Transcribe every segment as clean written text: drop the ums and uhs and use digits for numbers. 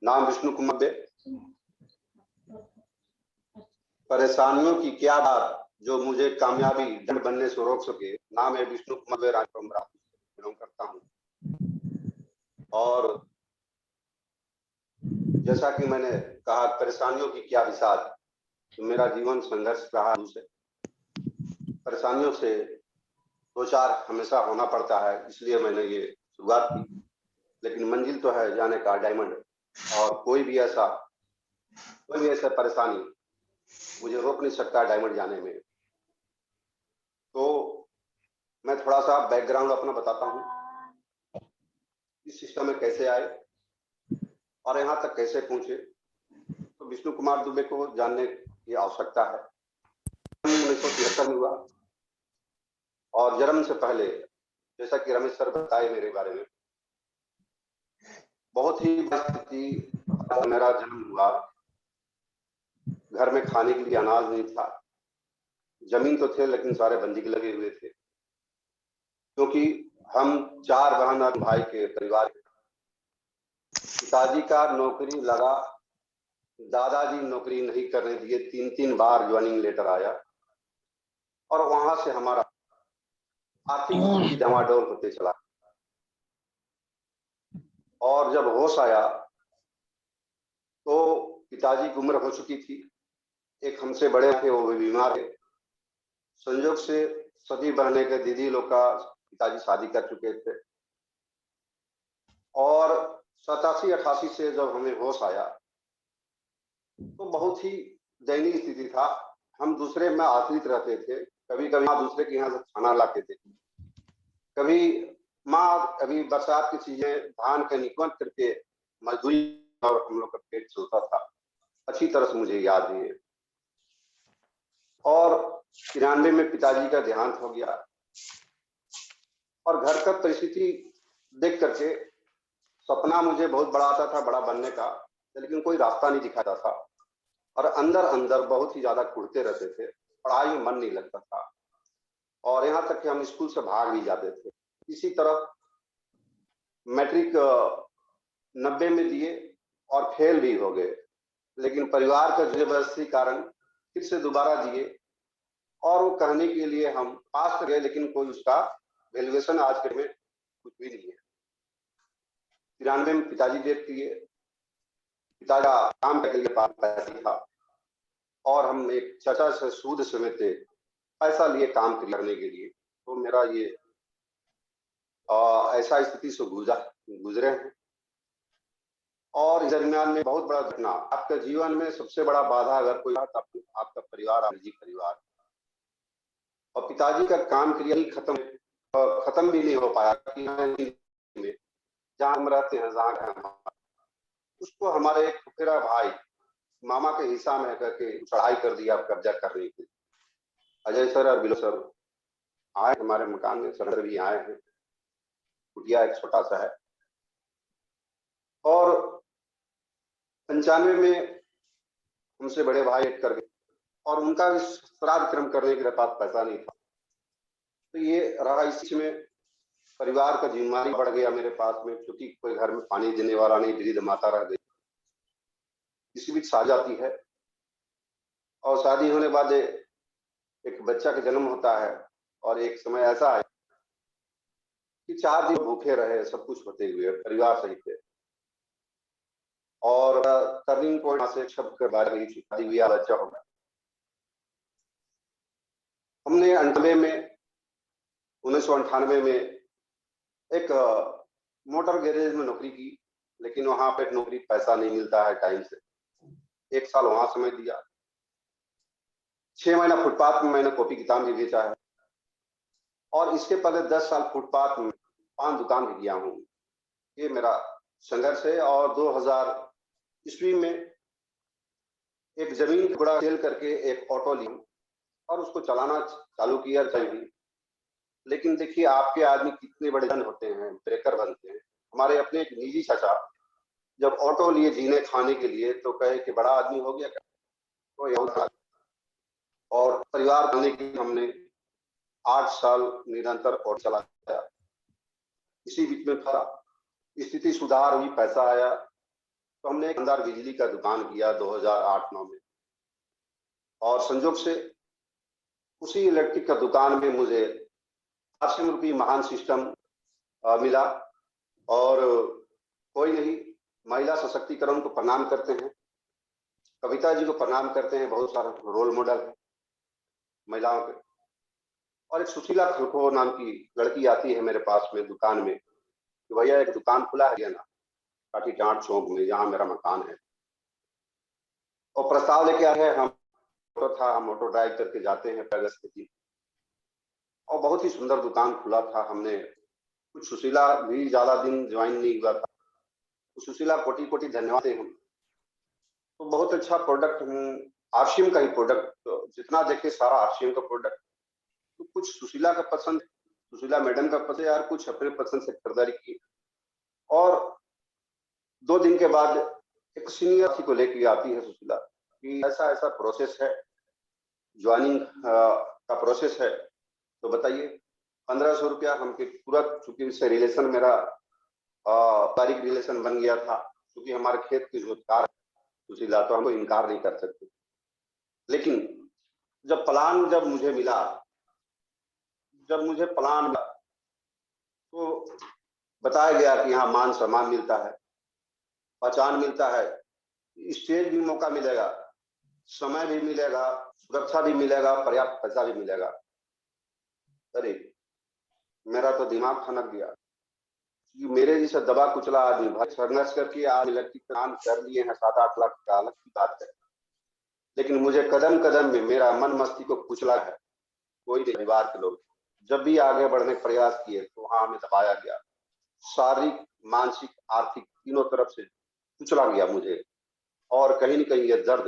नाम विष्णु कुमार बे। परेशानियों की क्या बात जो मुझे कामयाबी दंड बनने से रोक सके। नाम है विष्णु कुमार बे, राजपुर बिलोंग करता हूँ। और जैसा कि मैंने कहा, परेशानियों की क्या विषाद, तो मेरा जीवन संघर्ष रहा उनसे। परेशानियों से दो चार हमेशा होना पड़ता है, इसलिए मैंने ये शुरुआत की। लेकिन मंजिल तो है जाने का डायमंड, और कोई भी ऐसा परेशानी मुझे रोक नहीं सकता डायमंड जाने में। तो मैं थोड़ा सा बैकग्राउंड अपना बताता हूँ, इस सिस्टम में कैसे आए और यहाँ तक कैसे पहुंचे। तो विष्णु कुमार दुबे को जानने की आवश्यकता है। 1973 में हुआ, और जन्म से पहले, जैसा कि रमेश सर बताए मेरे बारे में, बहुत ही स्थिति। मेरा जन्म हुआ, घर में खाने के लिए अनाज नहीं था, जमीन तो थे लेकिन सारे बंदी के लगे हुए थे, क्योंकि हम 4 बहन और भाई के परिवार। पिताजी का नौकरी लगा, दादाजी नौकरी नहीं करने दिए, 3 बार ज्वाइनिंग लेटर आया, और वहां से हमारा आर्थिक स्थिति डमाडोल होते चला। और जब होश आया तो पिताजी की उम्र हो चुकी थी, एक हमसे बड़े थे, वो भी बीमार थे। संयोग से सभी बहने के दीदी लोग का पिताजी शादी कर चुके थे, और 87-88 से जब हमें होश आया तो बहुत ही दयनीय स्थिति था। हम दूसरे में आश्रित रहते थे, कभी कभी दूसरे के यहाँ से खाना लाते थे, कभी माँ अभी बरसात की चीजें धान का निकमत करके मजदूरी, और हम लोग का पेट चलता था। अच्छी तरह से मुझे याद है। और 93 में पिताजी का देहांत हो गया, और घर का परिस्थिति देख करके सपना मुझे बहुत बड़ा आता था, बड़ा बनने का, लेकिन कोई रास्ता नहीं दिखाता था, और अंदर अंदर बहुत ही ज्यादा कुढ़ते रहते थे, पढ़ाई में मन नहीं लगता था, और यहाँ तक कि हम स्कूल से भाग भी जाते थे। इसी तरह मैट्रिक 90 में दिए और फेल भी हो गए, लेकिन परिवार का जबरदस्ती कारण फिर से दोबारा दिए, और वो कहने के लिए हम पास गए, लेकिन कोई उसका वैल्यूएशन आज के में कुछ भी नहीं है। 93 में पिताजी डेथ किए। पिताजी का काम करने के पास पैसा था, और हम एक चाचा से सूद समेत पैसा लिए काम करने के लिए। तो मेरा ये ऐसा स्थिति से गुजरे हैं। और इस दरमियान में बहुत बड़ा घटना, आपके जीवन में सबसे बड़ा बाधा अगर कोई तो आपका परिवार, आप निजी परिवार। और पिताजी का काम क्रिया ही खत्म भी नहीं हो पाया कि जहाँ हम रहते हैं, जहाँ उसको हमारे एक फुफेरा भाई मामा के हिस्सा में करके चढ़ाई कर दिया कब्जा करने के। अजय सर और बिलो सर आए हमारे मकान में, सर भी आए हैं, कुटिया एक छोटा सा है। और 95 में हमसे बड़े भाई एक कर गए, और उनका भी श्राद्ध क्रम करने के पास पैसा नहीं था। तो ये रहा, इसमें परिवार का जिम्मेदारी बढ़ गया मेरे पास में, क्योंकि कोई घर में पानी देने वाला नहीं, वृद्ध माता रह गई। इसी बीच शादी आती है, और शादी होने बाद एक बच्चा का जन्म होता है, और एक समय ऐसा है कि 4 दिन भूखे रहे, सब कुछ होते हुए परिवार सहित थे। और टर्निंग पॉइंट से शब्द के बारे में शादी हुई, बच्चा होगा। हमने 1998 में एक मोटर गैरेज में नौकरी की, लेकिन वहां पे नौकरी पैसा नहीं मिलता है टाइम से। 1 साल वहां समय दिया। 6 महीना फुटपाथ में मैंने कॉपी किताब भी बेचा है, और इसके पहले 10 साल फुटपाथ में पान दुकान भी किया हूँ। ये मेरा संघर्ष है। और 2000 ईस्वी में एक जमीन टुकड़ा सेल करके एक ऑटो ली, और उसको चलाना चालू किया चाहिए। लेकिन देखिए, आपके आदमी कितने बड़े जन होते हैं, ब्रेकर बनते हैं। हमारे अपने एक निजी चाचा जब ऑटो लिए जीने खाने के लिए, तो कहे कि बड़ा आदमी हो गया क्या, तो यही। और परिवार बनने के लिए हमने 8 साल निरंतर ऑटो चलाया, इसी बीच में था, स्थिति सुधार हुई, पैसा आया, तो हमने एक अंदर बिजली का दुकान किया 2008-9 में। और संजोग से उसी इलेक्ट्रिक का दुकान में मुझे आरसीएम रूपी महान सिस्टम मिला। और कोई नहीं, महिला सशक्तिकरण को प्रणाम करते हैं, कविता जी को प्रणाम करते हैं, बहुत सारे रोल मॉडल है महिलाओं के। और एक सुशीला खलखो नाम की लड़की आती है मेरे पास में दुकान में कि भैया एक दुकान खुला है ना काठी टाट चौक में, जहाँ मेरा मकान है, और प्रस्ताव लेके आए हैं। हम ऑटो ड्राइव करके जाते हैं अगस्त के दिन, और बहुत ही सुंदर दुकान खुला था। हमने कुछ, सुशीला भी ज्यादा दिन ज्वाइन नहीं हुआ था, तो सुशीला कोटि कोटि धन्यवाद हैं हम। तो बहुत अच्छा प्रोडक्ट, आरसीएम का ही प्रोडक्ट, तो जितना देखे सारा आरसीएम का प्रोडक्ट। तो कुछ सुशीला का पसंद, सुशीला मैडम का पसंद, यार कुछ अपने पसंद से खरीदारी की। और 2 दिन के बाद एक सीनियर को लेके आती है सुशीला कि ऐसा ऐसा प्रोसेस है, ज्वाइनिंग का प्रोसेस है, तो बताइए। 1500 रुपया हमके तुरंत, चूंकि उससे रिलेशन मेरा पारिक रिलेशन बन गया था, क्योंकि हमारे खेत की जोतकार सुशीला, तो हमको इनकार नहीं कर सकते। लेकिन जब मुझे मिला, तो बताया गया कि यहाँ मान सम्मान मिलता है, पहचान मिलता है, स्टेज भी मौका मिलेगा, समय भी मिलेगा, सुरक्षा भी मिलेगा, पर्याप्त पैसा भी मिलेगा। अरे मेरा तो दिमाग खनक गया। मेरे जैसा दबा कुचला आदमी भाई संघर्ष करके आज इलेक्ट्रिक काम कर लिए हैं 7-8 लाख का, अलग की बात है, लेकिन मुझे कदम कदम में मेरा मन मस्ती को कुचला है। कोई परिवार के लोग जब भी आगे बढ़ने का प्रयास किए तो वहां हमें दबाया गया, शारीरिक, मानसिक, आर्थिक तीनों तरफ से कुचला गया मुझे। और कहीं न कहीं ये दर्द,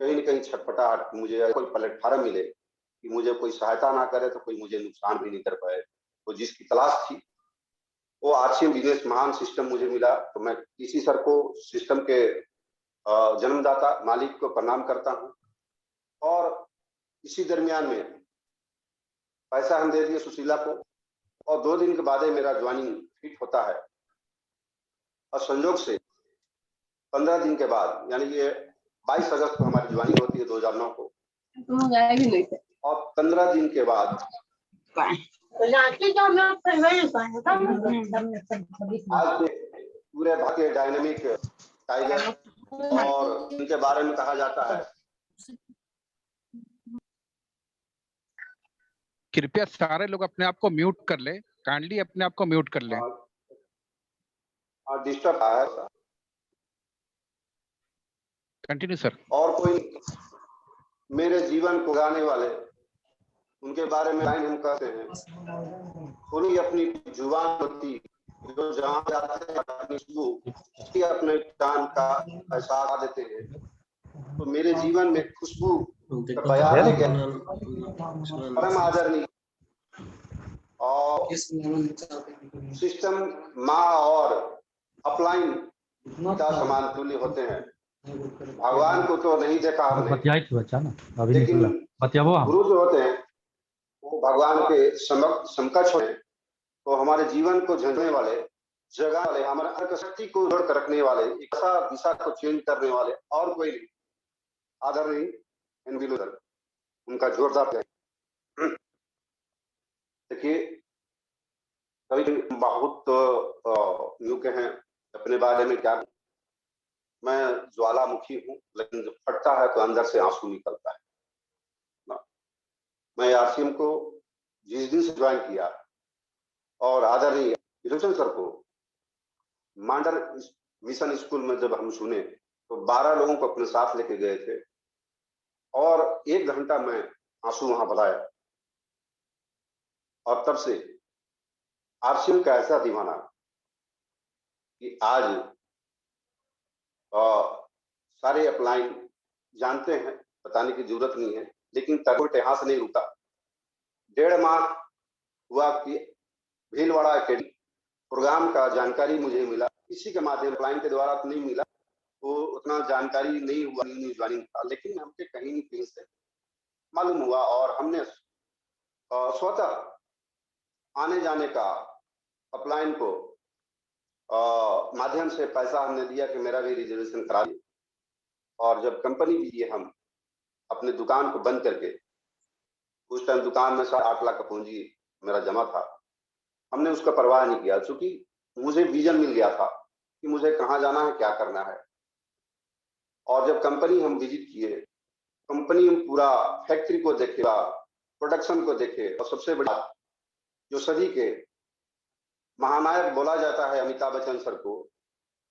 कहीं न कहीं छटपटाहट, मुझे कोई प्लेटफार्म मिले कि मुझे कोई सहायता ना करे तो कोई मुझे नुकसान भी नहीं कर पाए, तो जिसकी तलाश थी वो आरसीएम बिजनेस महान सिस्टम मुझे मिला। तो मैं इसी सर को, सिस्टम के जन्मदाता मालिक को प्रणाम करता हूँ। और इसी दरमियान में पैसा हम दे दिए सुशीला को, और 2 दिन के बाद ही मेरा ज्वाइनिंग फिट होता है। और संयोग से 15 दिन के बाद, यानी ये 22 अगस्त को हमारी ज्वाइनिंग होती है 2009 को, और 15 दिन के बाद आज पूरे भारतीय डायनेमिक टाइगर, और इनके बारे में कहा जाता है। कृपया सारे लोग अपने आप को म्यूट कर ले, काइंडली अपने आप को म्यूट कर ले। डिस्टर्ब है, कंटिन्यू सर। और कोई मेरे जीवन को गाने वाले, उनके बारे में लाइन हम कहते हैं, उन्हीं अपनी जुबान होती जो जहां जाते हैं अपनी खुशबू अपने कान का एहसास देते हैं। तो मेरे जीवन में खुशबू का बयान है परम आदरणीय और सिस्टम माँ और अपलाइन का समान तुल्य होते हैं। भगवान को तो नहीं देखा हमने, लेकिन गुरु जो होते हैं वो भगवान के समकक्ष होते हैं। तो हमारे जीवन को झंझोड़ने वाले, जगाने वाले, हमारे अर्क शक्ति को जोड़ कर रखने वाले, एक दिशा को चेंज करने वाले और कोई नहीं, आदरणीय एनबी सर, उनका जोरदार प्यार। देखिए कभी बहुत यूं कहें अपने बारे में क्या, मैं ज्वालामुखी हूँ, लेकिन जब फटता है तो अंदर से आंसू निकलता है ना। मैं आरसीएम को जिस दिन से ज्वाइन किया और आदरणीय विरोचन सर को मांडर मिशन स्कूल में जब हम सुने तो 12 लोगों को अपने साथ लेके गए थे, और 1 घंटा मैं आंसू वहां बहाया। और तब से आरसीएम का ऐसा दीवाना कि आज सारे अपलाइन जानते हैं, बताने की जरूरत नहीं है, लेकिन तक यहाँ से नहीं रुका। 1.5 माह हुआ कि भीलवाड़ा अकेडमी प्रोग्राम का जानकारी मुझे मिला, इसी के माध्यम अपलाइन के द्वारा तो नहीं मिला, तो उतना जानकारी नहीं हुआ ज्वाइनिंग का, लेकिन हमके कहीं न कहीं से मालूम हुआ और हमने स्वतः आने जाने का अपलाइन को माध्यम से पैसा हमने दिया कि मेरा भी रिजर्वेशन करा दिए। और जब कंपनी भी दिए, हम अपने दुकान को बंद करके, उस टाइम दुकान में 8 लाख का पूंजी मेरा जमा था, हमने उसका परवाह नहीं किया, क्योंकि मुझे विजन मिल गया था कि मुझे कहाँ जाना है, क्या करना है। और जब कंपनी हम विजिट किए, कंपनी में पूरा फैक्ट्री को देखे, प्रोडक्शन को देखे, और सबसे बड़ा जो सभी के महानायक बोला जाता है अमिताभ बच्चन सर को,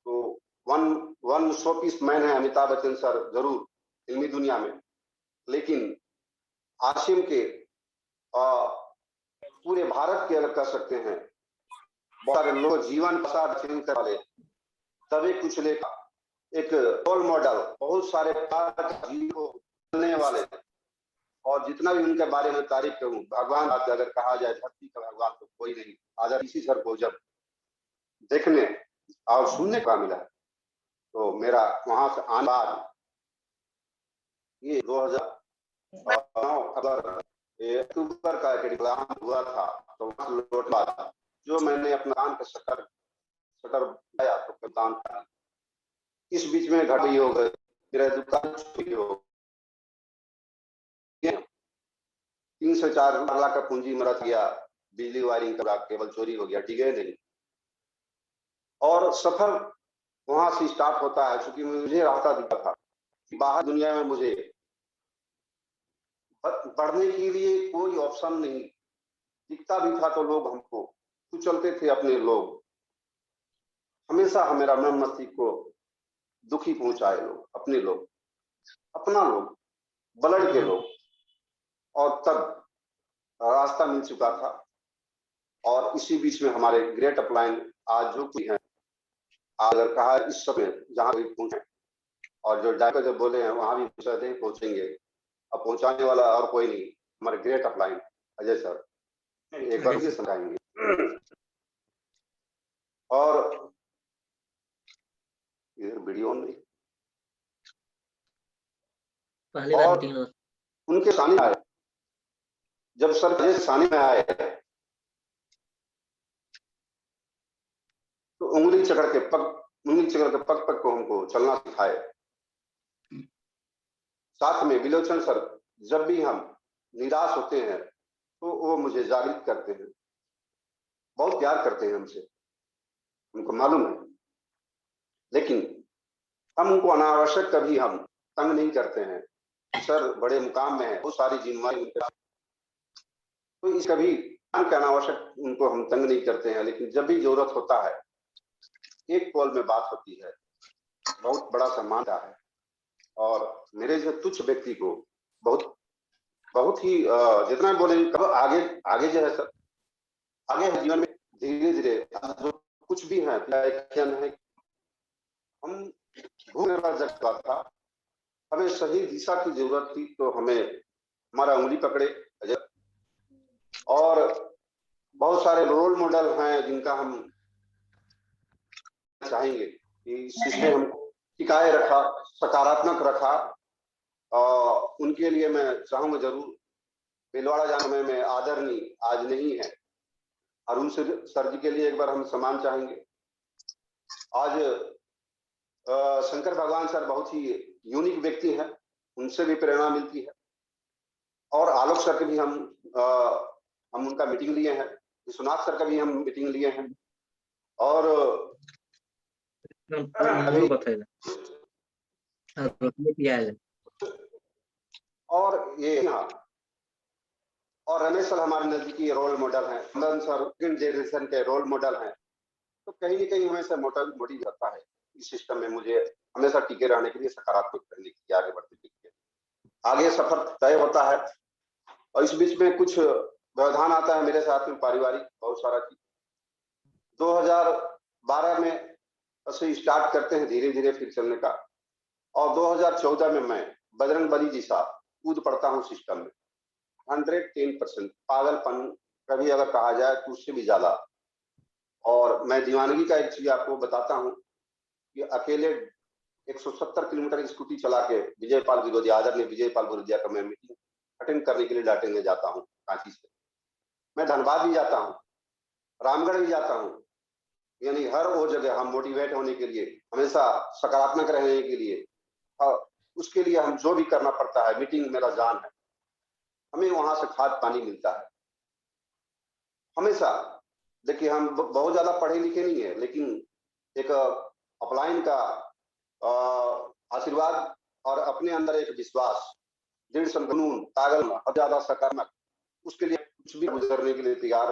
तो वन शो पीस मैन है अमिताभ बच्चन सर जरूर फिल्मी दुनिया में, लेकिन आसिम के पूरे भारत के अगर कह सकते हैं, बहुत सारे लोग जीवन कर वाले, दबे कुचले का एक रोल मॉडल, बहुत सारे जीवन को चलने वाले, और जितना भी उनके बारे में तारीफ करूं, भगवान अगर कहा जाए धरती का भगवान तो कोई नहीं। आज इसी सर को जब देखने और सुनने का मिला, तो मेरा वहां से आने बाद ये 2009 अक्टूबर का एग्जाम हुआ था, तो वहां लौट बाद जो मैंने अपना काम का शटर आया तो काम था। इस बीच में घड़ी हो गई, मेरा दुकान चोरी हो, 3 से 4 लाख का पूंजी मेरा गया, बिजली वायरिंग का केबल चोरी हो गया, ठीक है नहीं। और सफर वहां से स्टार्ट होता है, क्योंकि मुझे रास्ता दिखा था कि बाहर दुनिया में मुझे बढ़ने के लिए कोई ऑप्शन नहीं दिखता भी था, तो लोग हमको कुचलते थे। अपने लोग हमेशा मेरा मन मस्तिष्क को दुखी पहुंचाए, लोग अपने लोग, अपना लोग, ब्लड के लोग। और तब रास्ता मिल चुका था, और इसी बीच में हमारे ग्रेट अपलाइन आज जो कुछ है, अगर कहा इस समय जहां भी पहुंचे, और जो डॉक्टर जब बोले हैं वहां भी पहुंचेंगे, अब पहुंचाने वाला और कोई नहीं, हमारे ग्रेट अपलाइन अजय सर एक बार ये समझाएंगे। और ये वीडियो नहीं, पहली बार और मीटिंग उनके सामने आए, जब सर के सामने में आए तो उंगली चकड़ के पग पग को हमको चलना सिखाए। साथ में विलोचन सर, जब भी हम निराश होते हैं तो वो मुझे जागृत करते हैं, बहुत प्यार करते हैं हमसे, उनको मालूम है। लेकिन हम उनको अनावश्यक कभी हम तंग नहीं करते हैं। सर बड़े मुकाम में है, बहुत सारी जिम्मेदारी, तो इस कभी के अनावश्यक उनको हम तंग नहीं करते हैं। लेकिन जब भी जरूरत होता है, एक कॉल में बात होती है, बहुत बड़ा सम्मान है। और मेरे जो तुच्छ व्यक्ति को बहुत ही जितना बोले, कब आगे जो है सर, आगे जीवन में धीरे धीरे जो कुछ भी है, हम भूल जगह था, हमें सही दिशा की जरूरत थी, तो हमें हमारा उंगली पकड़े और बहुत सारे रोल मॉडल हैं जिनका हम चाहेंगे कि इसने हमको टिकाए रखा, सकारात्मक रखा। उनके लिए मैं चाहूंगा जरूर, भिलवाड़ा जाने में आदरणीय आज नहीं है, अरुण सर जी के लिए एक बार हम सम्मान चाहेंगे। आज शंकर भगवान सर बहुत ही यूनिक व्यक्ति हैं, उनसे भी प्रेरणा मिलती है। और आलोक सर के भी हम उनका मीटिंग लिए हैं, विश्वनाथ सर का भी हम मीटिंग लिए हैं। और और ये और रमेश सर हमारे नजदीकी रोल मॉडल हैं, मदन सर जनरेशन के रोल मॉडल हैं। तो कहीं न कहीं हमेशा मोटिव रहता है इस सिस्टम में, मुझे हमेशा टिके रहने के लिए, सकारात्मक करने के लिए, आगे बढ़ने के लिए। आगे सफर तय होता है, और इस बीच में कुछ व्यवधान आता है मेरे साथ में, पारिवारिक बहुत सारा चीज। 2012 में ऐसे स्टार्ट करते हैं धीरे धीरे फिर चलने का, और 2014 में मैं बजरंगबली जी सा कूद पड़ता हूँ सिस्टम में। 110% पागलपन कभी अगर कहा जाए तो उससे भी ज्यादा। और मैं दीवानगी का एक चीज आपको बताता हूँ कि अकेले 170 किलोमीटर स्कूटी चला के विजयपाल विरोधिया, आदरणीय विजयपाल विरोधिया का मैं मीटिंग अटेंड करने के लिए डाटेंगे जाता हूँ रांची से। मैं धनबाद भी जाता हूँ, रामगढ़ भी जाता हूँ, यानी हर वो जगह हम मोटिवेट होने के लिए, हमेशा सकारात्मक रहने के लिए, और उसके लिए हम जो भी करना पड़ता है, मीटिंग मेरा जान है, हमें वहां से खाद पानी मिलता है हमेशा। देखिए हम बहुत ज्यादा पढ़े लिखे नहीं है, लेकिन एक अपलाइन का आशीर्वाद और अपने अंदर एक विश्वास, दृढ़ संकल्प, ताकत, और ज्यादा सकारात्मक, उसके लिए कुछ भी गुजरने के लिए तैयार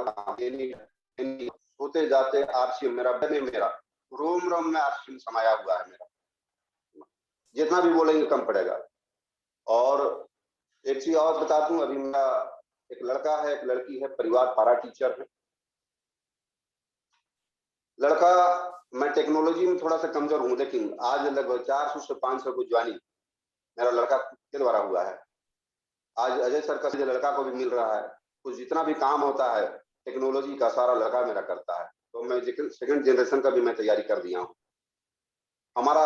होते जाते। आरसीएम मेरा बने, मेरा रोम रोम में आरसीएम समाया हुआ है मेरा, जितना भी बोलेंगे कम पड़ेगा। और एक चीज और बता दूं, अभी मेरा एक लड़का है, एक लड़की है, परिवार पारा टीचर है। लड़का, मैं टेक्नोलॉजी में थोड़ा सा कमजोर हूं, लेकिन आज लगभग 400 से 500 को ज्वाइनिंग मेरा लड़का के द्वारा हुआ है। आज अजय सर का लड़का को भी मिल रहा है, कुछ जितना भी काम होता है टेक्नोलॉजी का सारा लड़का मेरा करता है। तो मैं सेकंड जनरेशन का भी मैं तैयारी कर दिया हूँ। हमारा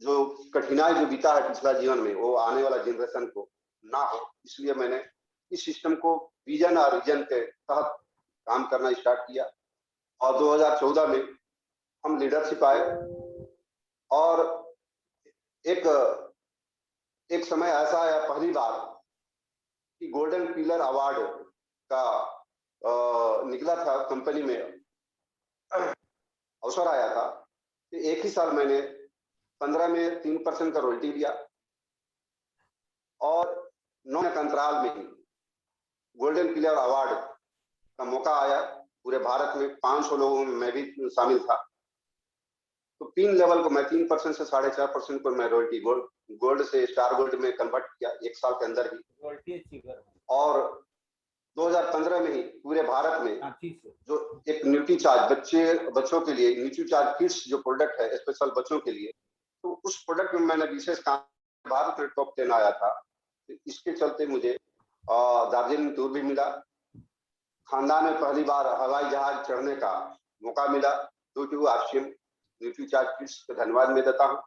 जो कठिनाई जो बीता है पिछला जीवन में, वो आने वाला जनरेशन को ना हो, इसलिए मैंने इस सिस्टम को विजन और रीजन के तहत काम करना स्टार्ट किया। और 2014 में हम लीडरशिप आए, और एक एक समय ऐसा आया पहली बार कि गोल्डन पिलर अवार्ड का निकला था, कंपनी में अवसर आया था। तो एक ही साल मैंने 15 में 3% का रॉयल्टी लिया, और 9 के अंतराल में ही गोल्डन पिलर अवार्ड का मौका आया। पूरे भारत में 500 लोगों में मैं भी शामिल था। तो 3 लेवल को मैं 3% से 4.5% को मैं रॉयल्टी गोल्ड से स्टार गोल्ड में कन्वर्ट किया एक साल के अंदर ही। और 2015 में ही पूरे भारत में जो एक न्यूट्रीचार्ज बच्चों के लिए न्यूट्रीचार्ज किड्स जो प्रोडक्ट है स्पेशल बच्चों के लिए, तो उस प्रोडक्ट में मैंने विशेष काम, भारत में टॉप 10 आया था। तो इसके चलते मुझे दार्जिलिंग टूर भी मिला। खानदान में पहली बार हवाई जहाज चढ़ने का मौका मिला, due to RCM Nutricharge kids को धन्यवाद मैं देता हूँ।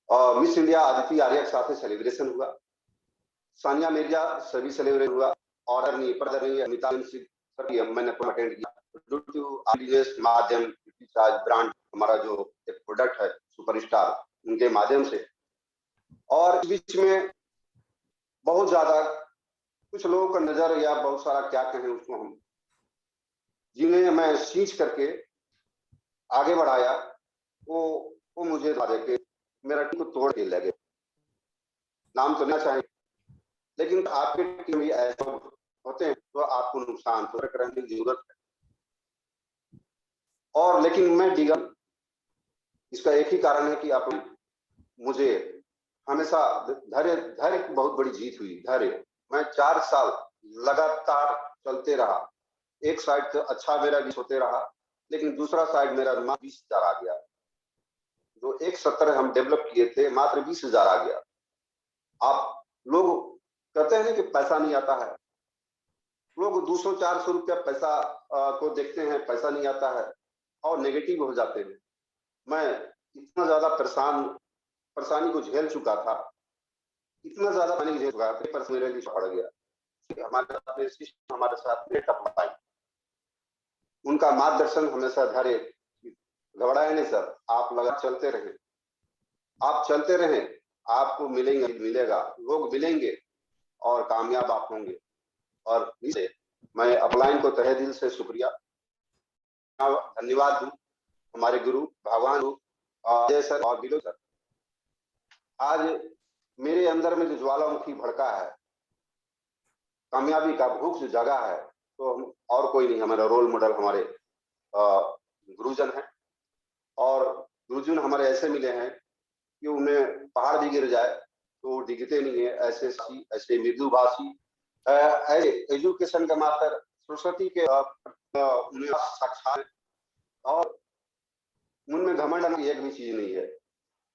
और मिस इंडिया आदित्य आर्य के साथ सेलिब्रेशन हुआ, सानिया मिर्जा सभी सेलिब्रेट हुआ, और अमिताभ मैंने अटेंड किया। ड्यू टू माध्यम न्यूट्रीचार्ज ब्रांड, हमारा जो एक प्रोडक्ट है सुपरस्टार, उनके माध्यम से। और इस बीच में बहुत ज्यादा कुछ लोगों का नजर या बहुत सारा क्या कहें उसको, हम जिन्हें मैं सींच करके आगे बढ़ाया, वो मुझे देखे मेरा टीम को तोड़ के लगे। नाम तो ना चाहे, लेकिन आपके टीम में ऐसे होते हैं तो आपको नुकसान तो करने की जरूरत है। और लेकिन मैं डिगल, इसका एक ही कारण है कि आप मुझे हमेशा धैर्य की बहुत बड़ी जीत हुई। धैर्य, मैं 4 साल लगातार चलते रहा। एक साइड तो अच्छा मेरा भी होते रहा, लेकिन दूसरा साइड मेरा 20,000 आ गया। जो 170 हम डेवलप किए थे, मात्र 20,000 आ गया। आप लोग कहते हैं ना कि पैसा नहीं आता है, लोग 200-400 रुपया पैसा को देखते हैं, पैसा नहीं आता है और नेगेटिव हो जाते हैं। मैं इतना ज्यादा परेशानी को झेल चुका था, इतना ज्यादा पानी झेल चुका था, पर मेरे लिए पड़ गया। हमारे सिस्टम हमारे साथ उनका मार्गदर्शन हमेशा धैर्य, घबराए नहीं सर, आप लगा चलते रहे, आप चलते रहे, आपको मिलेगा, लोग मिलेंगे और कामयाब आप होंगे। और इसे मैं अपलाइन को तहे दिल से शुक्रिया धन्यवाद दूं हमारे गुरु भगवान अजय सर और बिलो सर। आज मेरे अंदर में जो ज्वालामुखी भड़का है, कामयाबी का भूख जो जगा है, तो और कोई नहीं, हमारा रोल मॉडल हमारे गुरुजन है। और गुरुजन हमारे ऐसे मिले हैं कि उन्हें पहाड़ भी गिर जाए तो वो डिगते नहीं है, ऐसे मृदुभाषी, ऐसे एजुकेशन का मास्टर, सरस्वती के उन्हें साक्षात, और उनमें घमंड की एक भी चीज नहीं है।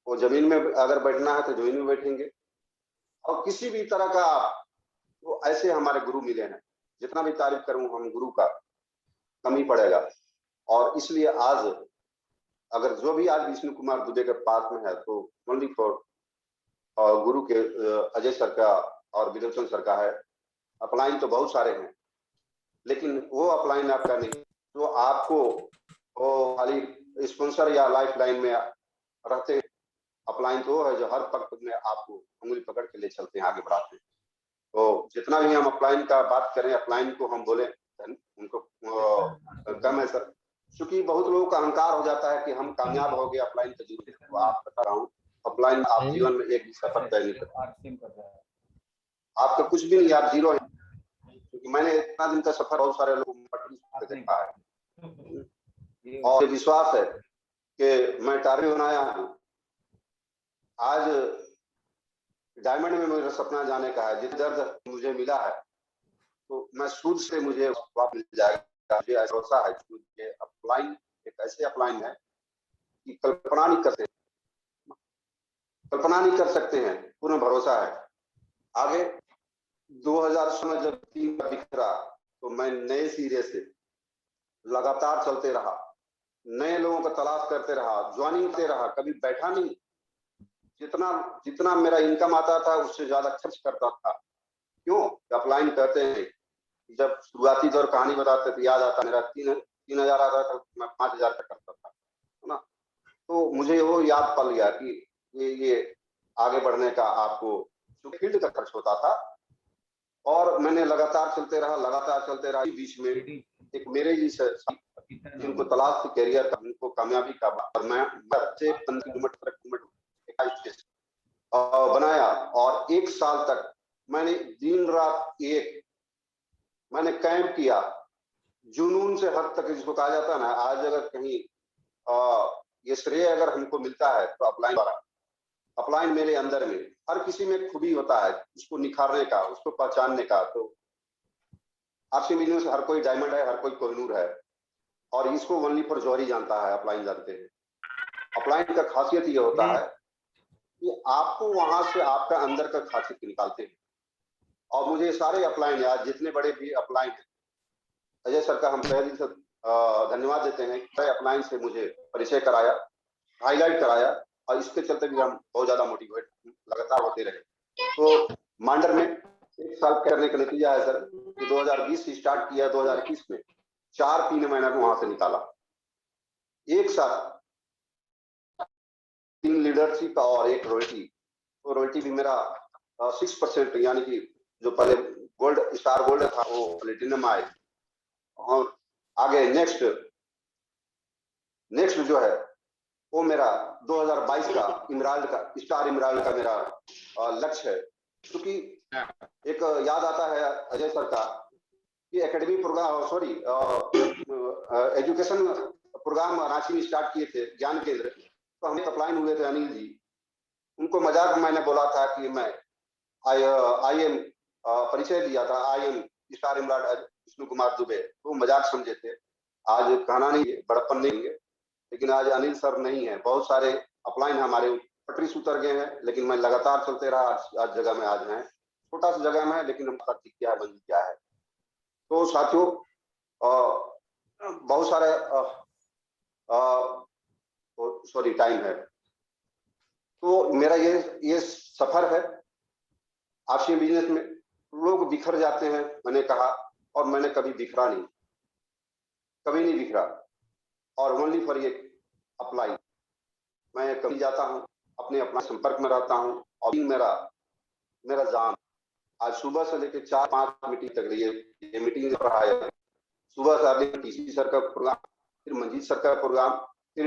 वो जमीन में अगर बैठना है तो जमीन में बैठेंगे, और किसी भी तरह का, वो ऐसे हमारे गुरु मिले हैं। जितना भी तारीफ करूं हम गुरु का कमी पड़ेगा। और इसलिए आज अगर जो भी आज विष्णु कुमार दुबे के पास में है, तो ओनली फॉर गुरु के अजय सर का और विलोचन सर का है। अपलाइन तो बहुत सारे हैं, लेकिन वो अपलाइन आपका नहीं, जो आपको वो खाली स्पॉन्सर या लाइफ लाइन में रहते हैं। अपलाइन तो है जो हर पक्ष में आपको उंगली पकड़ के ले चलते हैं, आगे बढ़ाते हैं। तो जितना भी हम अपलाइन का बात करें, अपलाइन को हम बोले उनको कम है सर, क्योंकि बहुत लोगों का अहंकार हो जाता है कि हम कामयाब हो गए, अपलाइन का जीवन। तो आप बता रहा हूँ, अपलाइन आप जीवन में एक भी सफर तय नहीं करते, आपका कुछ भी नहीं, आप जीरो है। क्योंकि मैंने इतना दिन का सफर बहुत सारे लोगों को देखा है और विश्वास है कि मैं टारगेट बनाया हूँ। आज डायमंड में मेरा सपना जाने का है, जितना दर्द मुझे मिला है तो मैं सूद से मुझे वापस मिल जाएगा, मुझे भरोसा है। ये अपलाइन एक ऐसे अपलाइन है कि कल्पना नहीं कर सकते हैं, पूर्ण भरोसा है। आगे 2000 में जब टीम बिखरा तो मैं नए सिरे से लगातार चलते रहा, नए लोगों का तलाश करते रहा, ज्वाइनिंग करते रहा, कभी बैठा नहीं। जितना मेरा इनकम आता था उससे ज्यादा खर्च करता था। क्यों? अपलाइन कहते हैं, जब शुरुआती दौर कहानी बताते थे, याद आता मेरा 3,000 आता था, मैं 5,000 तक करता था, है ना। तो मुझे वो याद पल गया कि ये आगे बढ़ने का आपको फील्ड का खर्च होता था और मैंने लगातार चलते रहा। बीच में एक मेरे जैसे जिनको तलाश थी कैरियर का, उनको कामयाबी का, और मैं 15 किलोमीटर बनाया और 1 साल तक मैंने दिन रात मैंने कैंप किया, जुनून से हद तक, जिसको कहा जाता है ना। आज अगर कहीं ये श्रेय अगर हमको मिलता है तो अपलाइन द्वारा। अपलाइन मेरे अंदर में हर किसी में खूबी होता है, उसको निखारने का, उसको पहचानने का। तो आपसी बिजनेस हर कोई डायमंड है, हर कोई कोहिनूर है, और इसको ओनली फॉर जौहरी जानता है, अपलाइन जानते हैं। अपलाइन का खासियत ये होता है कि आपको वहां से आपका अंदर का खासियत निकालते हैं। और मुझे सारे अपलाइन याद, जितने बड़े भी अपलाइन है, अजय सर का हम पहले से धन्यवाद देते हैं कि अपलाइन से मुझे परिचय कराया, हाईलाइट कराया, और इसके चलते भी हम बहुत ज्यादा मोटिवेट लगातार होते रहे। तो मांडर में 1 साल करने का नतीजा है सर कि 2020 से स्टार्ट किया, 2021 में 4-3 महीना में वहां से निकाला। एक साथ 3 लीडरशिप और 1 रॉयल्टी। तो रॉयल्टी भी मेरा 6%, यानी कि जो पहले गोल्ड स्टार गोल्ड था वो प्लेटिनम आए। और आगे नेक्स्ट जो है वो मेरा 2022 का इमराल्ड का स्टार इमराल्ड का मेरा लक्ष्य है। क्योंकि एक याद आता है अजय सर का कि academy program, sorry, education program Ranchi में स्टार्ट किए थे, ज्ञान केंद्र। तो हमें अपलाइन हुए थे अनिल जी, उनको मजाक मैंने बोला था कि मैं आई एम परिचय दिया था, I am star emerald Vishnu Kumar Dubey. तो मजाक समझे थे। आज कहना नहीं है, बड़प्पन नहीं है, लेकिन आज अनिल सर नहीं है। बहुत सारे अपलाइन हमारे पटरी से उतर गए हैं, लेकिन मैं लगातार चलते रहा, आज जगह में आज हैं। छोटा सा जगह में है, लेकिन हम क्या है, मंजिल क्या है। तो साथियों, बहुत सारे सॉरी टाइम है। तो मेरा ये सफर है आपसी बिजनेस में। लोग बिखर जाते हैं, मैंने कहा, और मैंने कभी बिखरा नहीं, कभी नहीं बिखरा। और ओनली फॉर ये अप्लाई, मैं कभी जाता हूँ, अपने अपना संपर्क में रहता हूँ। और मेरा जान आज सुबह से लेकर 4-5 मीटिंग तक रही है। ये मीटिंग जो रहा है, सुबह से आपने टीसी सर का प्रोग्राम, फिर मंजीत सर का प्रोग्राम, फिर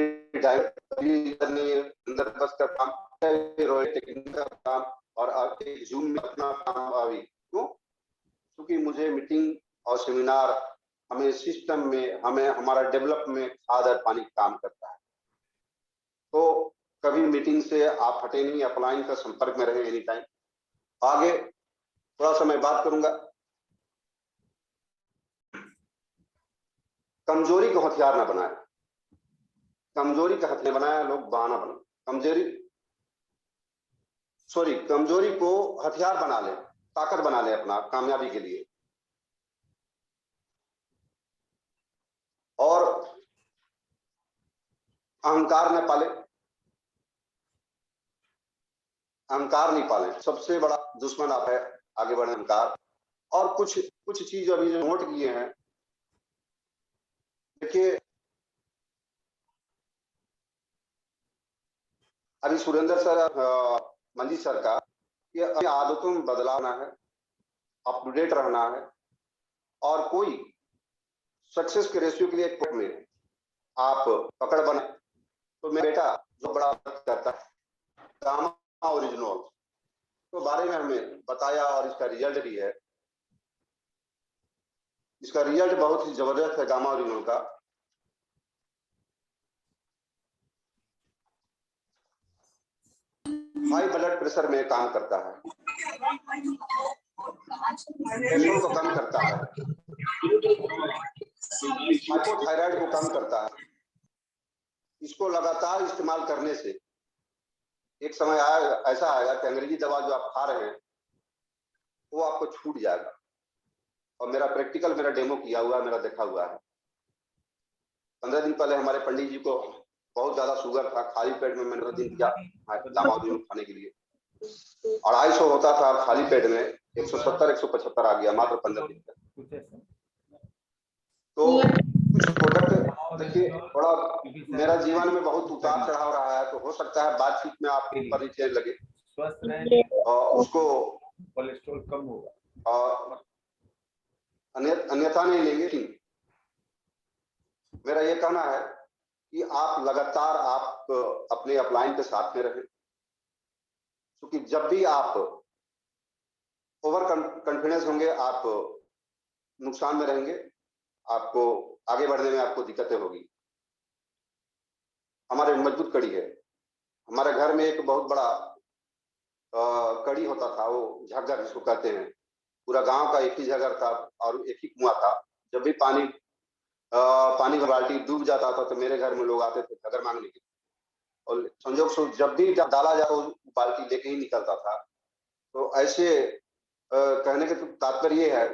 अंदर बस का काम, टेक्निक का काम, और जूम में अपना काम। अभी क्यों? क्योंकि मुझे मीटिंग और सेमिनार, हमें सिस्टम में, हमें हमारा डेवलप में आदर पानी काम करता है। तो कभी मीटिंग से आप हटे नहीं, अपलाइन का संपर्क में रहे एनी टाइम। आगे थोड़ा सा मैं बात करूंगा, कमजोरी को हथियार ना बनाए। कमजोरी का हथियार बनाया लोग, बहाना बना। कमजोरी को हथियार बना ले, ताकत बना ले अपना कामयाबी के लिए। और अहंकार न पाले, अहंकार नहीं पाले। सबसे बड़ा दुश्मन आप है आगे बढ़ने, अहंकार। और कुछ चीज अभी जो नोट किए हैं, देखिए, अभी सुरेंद्र सर, मंजीत सर का, ये अपनी आदतों में बदलाव लाना है, अप टू डेट रहना है, और कोई सक्सेस के रेशियो के लिए एक में आप पकड़ बने। तो मेरा बेटा जो बड़ा करता है गामा ओरिजिनल तो बारे में हमें बताया, और इसका रिजल्ट भी है। इसका रिजल्ट बहुत ही जबरदस्त है गामा ओरिजिनल का। हाई ब्लड प्रेशर में काम करता है, प्रेशर को कम करता है, हाइपोथायराइड को कम करता है। इसको लगातार इस्तेमाल करने से एक समय ऐसा आएगा कि अंग्रेजी दवा जो आप खा रहे हैं वो आपको छूट जाएगा। और मेरा प्रैक्टिकल, मेरा डेमो किया हुआ है, मेरा देखा हुआ है। 15 दिन पहले हमारे पंडित जी को बहुत ज्यादा शुगर था, खाली पेट में मैंने दिन किया गामा ओरिजिनल खाने के लिए। 250 होता था, खाली पेट में 170 175 आ गया मात्र 15 दिन तक। तो कुछ प्रोडक्ट देखिए, थोड़ा मेरा जीवन में बहुत उतार चढ़ाव रहा है, तो हो सकता है बातचीत में आपको ऊपर नीचे लगे, और उसको कोलेस्ट्रॉल कम होगा, और अन्यथा नहीं लेंगे। लेकिन मेरा ये कहना है कि आप लगातार आप अपने अपलाइन के साथ में रहें, क्योंकि जब भी आप ओवर कॉन्फिडेंस होंगे आप नुकसान में रहेंगे, आपको आगे बढ़ने में आपको दिक्कतें होगी। हमारे मजबूत कड़ी है। हमारे घर में एक बहुत बड़ा कड़ी होता था, वो झग्गर जिसको कहते हैं। पूरा गांव का एक ही झग्गर था और एक ही कुआं था। जब भी पानी का बाल्टी डूब जाता था तो मेरे घर में लोग आते थे झग्गर मांगने के लिए, और संजोग से जब भी डाला जाता वो बाल्टी लेके ही निकलता था। तो ऐसे कहने के तात्पर्य ये है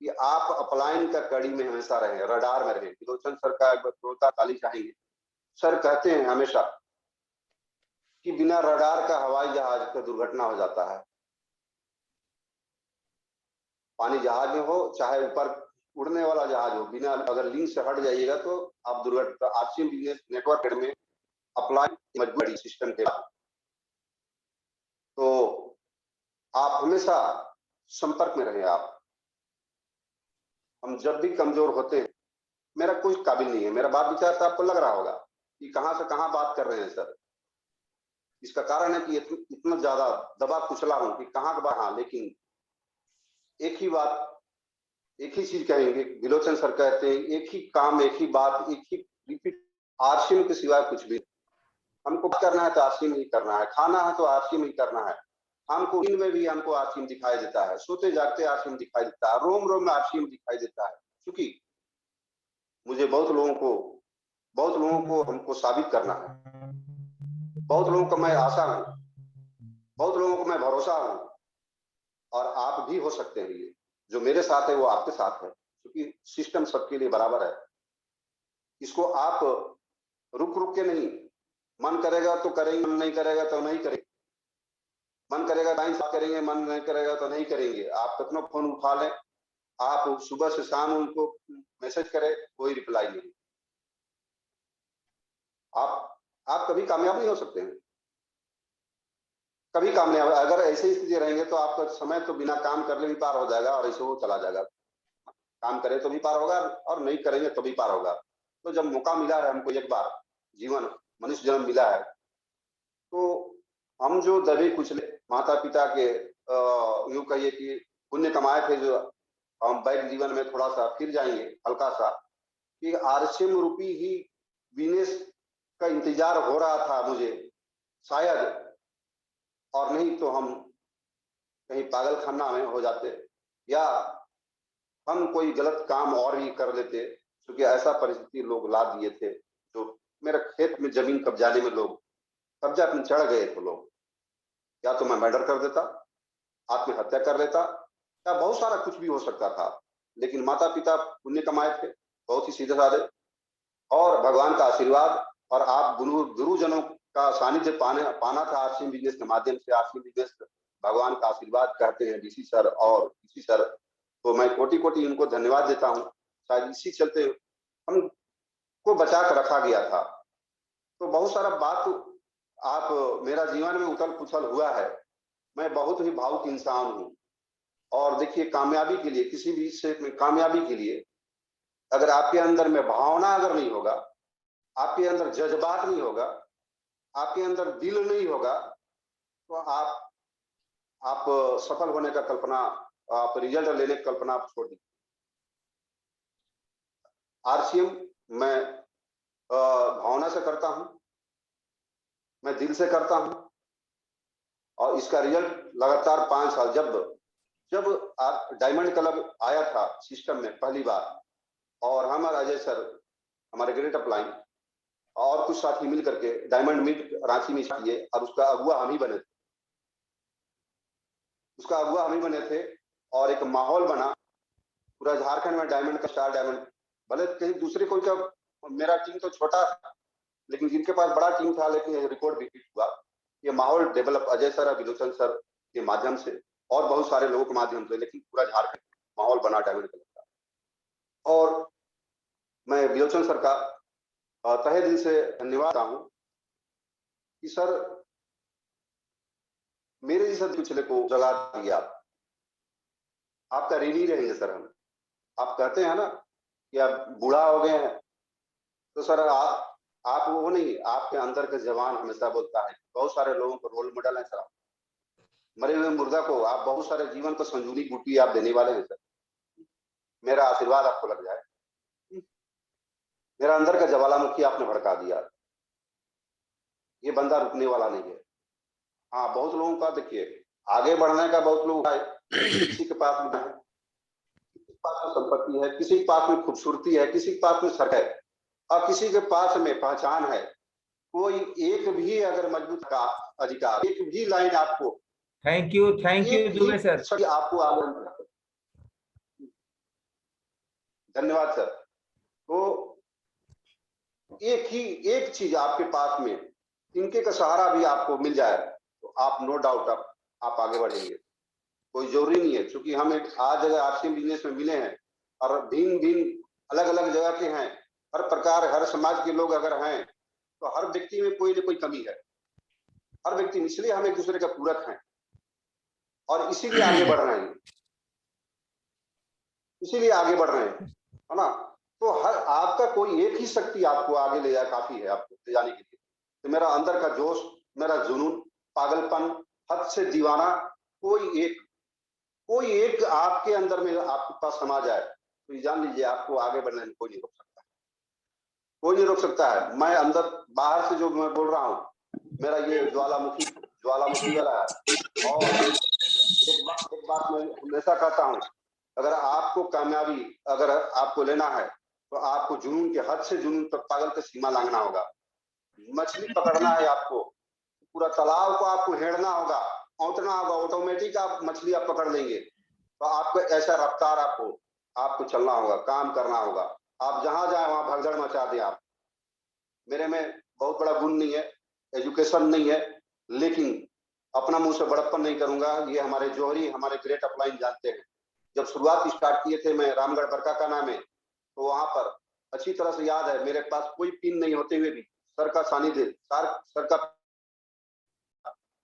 कि आप अपलाइन का कड़ी में हमेशा रहें, रडार में रहें। त्रिलोचन सर का श्रोता ताली चाहेंगे। सर कहते हैं हमेशा कि बिना रडार का हवाई जहाज का दुर्घटना हो जाता है। पानी जहाज में हो चाहे ऊपर उड़ने वाला जहाज हो, बिना अगर लिंक से हट जाइएगा तो आप दुर्घटना। आरसीएम बिजनेस नेटवर्क में अप्लाई मजबूरी सिस्टम के बाद, तो आप हमेशा संपर्क में रहें। आप, हम जब भी कमजोर होते हैं, मेरा कोई काबिल नहीं है, मेरा बात विचार से आपको लग रहा होगा कि कहां से कहां बात कर रहे हैं सर। इसका कारण है कि इतना ज्यादा दबा कुचला हूं कि कहां का बात। लेकिन एक ही बात, एक ही चीज कहेंगे। त्रिलोचन सर कहते हैं एक ही काम, एक ही बात, एक ही रिपीट, आरसीएम के सिवाय कुछ भी। हमको करना है तो आरसीएम ही करना है, खाना है तो आरसीएम ही करना है। हमको इनमें भी हमको आरसीएम दिखाई देता है, सोते जागते आरसीएम दिखाई देता है, रोम रोम में आरसीएम दिखाई देता है। क्योंकि मुझे बहुत लोगों को हमको साबित करना है। बहुत लोगों को मैं आशा हूं, बहुत लोगों को मैं भरोसा हूं, और आप भी हो सकते हैं। ये जो मेरे साथ है वो आपके साथ है, क्योंकि सिस्टम सबके लिए बराबर है। इसको आप रुक रुक के नहीं, मन करेगा तो करेंगे, मन नहीं करेगा तो नहीं करेंगे। मन करेगा टाइम साथ करेंगे, मन नहीं करेगा तो नहीं करेंगे। आप कितना फोन उठा लें, आप सुबह से शाम उनको मैसेज करें, कोई रिप्लाई नहीं। आप कभी कामयाब नहीं हो सकते हैं, कभी कामयाब। अगर ऐसे स्थिति रहेंगे तो आपका समय तो बिना काम कर ले भी पार हो जाएगा, और ऐसे वो चला जाएगा। काम करें तो भी पार होगा, और नहीं करेंगे तो भी पार होगा। तो जब मौका मिला है हमको, एक बार जीवन मनुष्य जन्म मिला है, तो हम जो दबे कुचले माता पिता के यूं कहिए कि पुण्य कमाए थे, जो हम बैक जीवन में थोड़ा सा फिर जाएंगे हल्का सा, कि आरसीएम रूपी ही बिजनेस का इंतजार हो रहा था मुझे शायद, और नहीं तो हम कहीं पागल खाना में हो जाते, या हम कोई गलत काम और भी कर लेते। क्योंकि ऐसा परिस्थिति लोग ला दिए थे, जो मेरे खेत में जमीन कब्जाने में लोग कब्जा अपने चढ़ गए थे लोग। या तो मैं मर्डर कर देता, आत्महत्या कर लेता, या बहुत सारा कुछ भी हो सकता था। लेकिन माता पिता पुण्य कमाए थे, बहुत ही सीधे साधे, और भगवान का आशीर्वाद, और आप गुरुजनों का सानिध्य पाना था आरसीएम बिजनेस के माध्यम से। आरसीएम बिजनेस भगवान का आशीर्वाद कहते हैं डीसी सर और डीसी सर, तो मैं कोटि कोटि इनको धन्यवाद देता हूँ। शायद इसी चलते हमको बचा कर रखा गया था। तो बहुत सारा बात आप मेरा जीवन में उथल पुथल हुआ है। मैं बहुत ही भावुक इंसान हूँ। और देखिए, कामयाबी के लिए, किसी भी क्षेत्र में कामयाबी के लिए, अगर आपके अंदर में भावना अगर नहीं होगा, आपके अंदर जज्बात नहीं होगा, आपके अंदर दिल नहीं होगा, तो आप सफल होने का कल्पना, आप रिजल्ट लेने की कल्पना आप छोड़ दीजिए। आरसीएम मैं भावना से करता हूं, मैं दिल से करता हूं, और इसका रिजल्ट लगातार 5 साल, जब डायमंड क्लब आया था सिस्टम में पहली बार, और हम और अजय सर, हमारे ग्रेट अपलाइन और कुछ साथी मिल करके डायमंड मीट रांची में किए, और उसका अगुवा हम ही बने थे। और एक माहौल बना पूरा झारखंड में, डायमंड का स्टार डायमंड, भले कहीं दूसरे कोई का, मेरा टीम तो छोटा था, लेकिन जिनके पास बड़ा टीम था, लेकिन रिकॉर्ड भी हुआ। ये माहौल डेवलप अजय सर और विलोचन सर के माध्यम से और बहुत सारे लोगों के माध्यम से, लेकिन पूरा झारखंड माहौल बना डायमंड क्लब का। और मैं विलोचन सर का तहे दिल से धन्यवाद हूं कि सर मेरे जैसे पिछले को जगा दिया। आपका ऋणी रहेंगे सर हम। आप कहते हैं ना कि आप बूढ़ा हो गए हैं, तो सर आप वो नहीं, आपके अंदर का जवान हमेशा बोलता है। बहुत सारे लोगों को रोल मॉडल है सर। मरे हुए मुर्दा को आप बहुत सारे जीवन को संजीवनी बूटी आप देने वाले हैं सर। मेरा आशीर्वाद आपको लग जाए। मेरा अंदर का ज्वालामुखी आपने भड़का दिया। ये बंदा रुकने वाला नहीं है। हाँ, बहुत लोगों का देखिए, आगे बढ़ने का बहुत लोग है, किसी के पास में है, किसी के पास में संपत्ति है, किसी के पास में खूबसूरती है, किसी के पास में सर है, और किसी के पास में पहचान है। कोई एक भी अगर मजबूत का अधिकार, एक भी लाइन आपको, थैंक यू दुबे सर। आपको आगे, धन्यवाद सर। तो एक चीज आपके पास में, इनके का सहारा भी आपको मिल जाए, तो आप नो डाउट आप आगे बढ़ेंगे। कोई जरूरी नहीं है, क्योंकि हम आज अगर आरसीएम बिजनेस में मिले हैं, और भिन्न अलग अलग जगह के हैं, हर प्रकार, हर समाज के लोग अगर हैं, तो हर व्यक्ति में कोई ना कोई कमी है, हर व्यक्ति। इसलिए हम एक दूसरे का पूरक हैं, और इसीलिए आगे बढ़ रहे हैं, है ना। तो हर आपका कोई एक ही शक्ति आपको आगे ले जाए, काफी है आपको ले जाने के लिए। तो मेरा अंदर का जोश, मेरा जुनून, पागलपन, हद से दीवाना, कोई एक आपके अंदर में आपके पास समा जाए, तो ये जान लीजिए आपको आगे बढ़ने में कोई नहीं रोक सकता, कोई नहीं रोक सकता है। मैं अंदर बाहर से जो मैं बोल रहा हूँ, मेरा ये ज्वालामुखी वाला है। और एक बात मैं हमेशा कहता हूँ, अगर आपको कामयाबी अगर आपको लेना है, तो आपको जुनून के हद से जुनून तक, पागल की सीमा लांघना होगा। मछली पकड़ना है आपको, पूरा तालाब को आपको हेड़ना होगा, औंटना होगा, ऑटोमेटिक आप मछली आप पकड़ लेंगे। तो आपको ऐसा रफ्तार आपको चलना होगा, काम करना होगा। आप जहां जाए वहां भगदड़ मचा दें आप। मेरे में बहुत बड़ा गुण नहीं है, एजुकेशन नहीं है, लेकिन अपना मुंह से बड़प्पन नहीं करूंगा। ये हमारे जौहरी, हमारे ग्रेट अपलाइन जानते हैं। जब शुरुआत स्टार्ट किए थे, मैं रामगढ़ बरका का नाम है, तो वहां पर अच्छी तरह से याद है, मेरे पास कोई पिन नहीं होते हुए भी सर का सानिध्य, सर का,